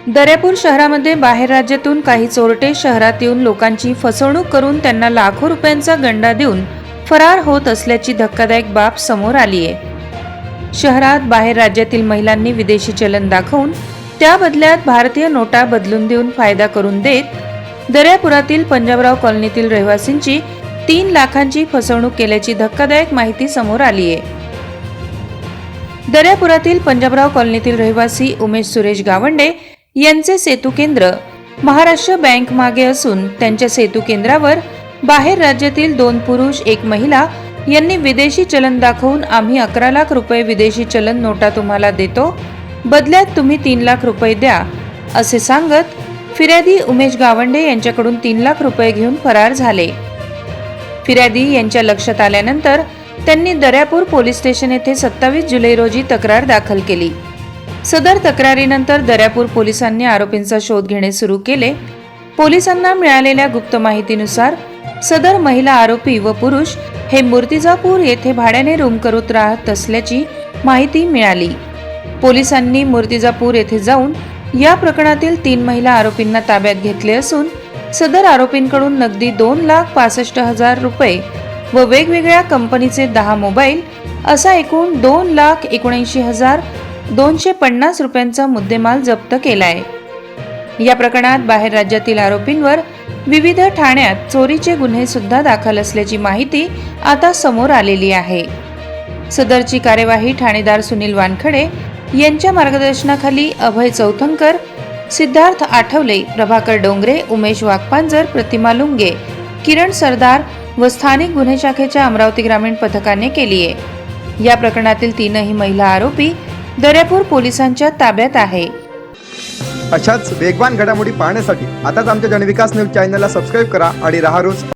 दर्यापूर शहरामध्ये बाहेर राज्यातून काही चोरटे शहरात येऊन लोकांची फसवणूक करून त्यांना लाखो रुपयांचा गंडा देऊन फरार होत असल्याची धक्कादायक बाब समोर आली आहे। शहरात बाहेर राज्यातील महिलांनी विदेशी चलन दाखवून त्या बदल्यात भारतीय नोटा बदलून देऊन फायदा करून देत दर्यापुरातील पंजाबराव कॉलनीतील रहिवासींची 3 लाखांची फसवणूक केल्याची धक्कादायक माहिती समोर आली आहे। दर्यापुरातील पंजाबराव कॉलनीतील रहिवासी उमेश सुरेश गावंडे यांचे सेतू केंद्र महाराष्ट्र बँक मागे असून त्यांच्या सेतू केंद्रावर बाहेर राज्यातील 2 पुरुष 1 महिला यांनी विदेशी चलन दाखवून आम्ही 11 लाख रुपये विदेशी चलन नोटा तुम्हाला देतो, बदल्यात तुम्ही 3 लाख रुपये द्या असे सांगत फिर्यादी उमेश गावंडे यांच्याकडून 3 लाख रुपये घेऊन फरार झाले। फिर्यादी यांच्या लक्षात आल्यानंतर त्यांनी दर्यापूर पोलीस स्टेशन येथे 27 जुलै रोजी तक्रार दाखल केली। सदर तक्रारीनंतर दर्यापूर पोलिसांनी आरोपींचा शोध घेणे सुरू केले। पोलिसांना मिळालेल्या गुप्त माहितीनुसार सदर महिला आरोपी व पुरुष हे मूर्तिजापूर येथे भाड्याने रूम करून राहत असल्याची माहिती मिळाली। पोलिसांनी मूर्तिजापूर येथे जाऊन या प्रकरणातील 3 महिला आरोपींना ताब्यात घेतले असून सदर आरोपींकडून नगदी 2,65,000 रुपये व वेगवेगळ्या कंपनीचे 10 मोबाईल असा एकूण 2,79,250 रुपयांचा मुद्देमाल जप्त केलाय। या प्रकरणात बाहेर राज्यातील आरोपींवर विविध ठाण्यात चोरीचे गुन्हे सुद्धा दाखल असल्याची माहिती आता समोर आलेली आहे। सदरची कार्यवाही ठाणेदार सुनील वानखडे यांच्या मार्गदर्शनाखाली अभय चौथनकर, सिद्धार्थ आठवले, प्रभाकर डोंगरे, उमेश वाघपांजर, प्रतिमा लुंगे, किरण सरदार व स्थानिक गुन्हे शाखेच्या अमरावती ग्रामीण पथकाने केली आहे। या प्रकरणातील 3ही महिला आरोपी दर्यापूर पोलिसांच्या ताब्यात आहे। अशाच वेगवान घडामोडी पाहण्यासाठी आताच आमच्या जनविकास न्यूज चॅनलला सबस्क्राइब करा आणि रहा रोज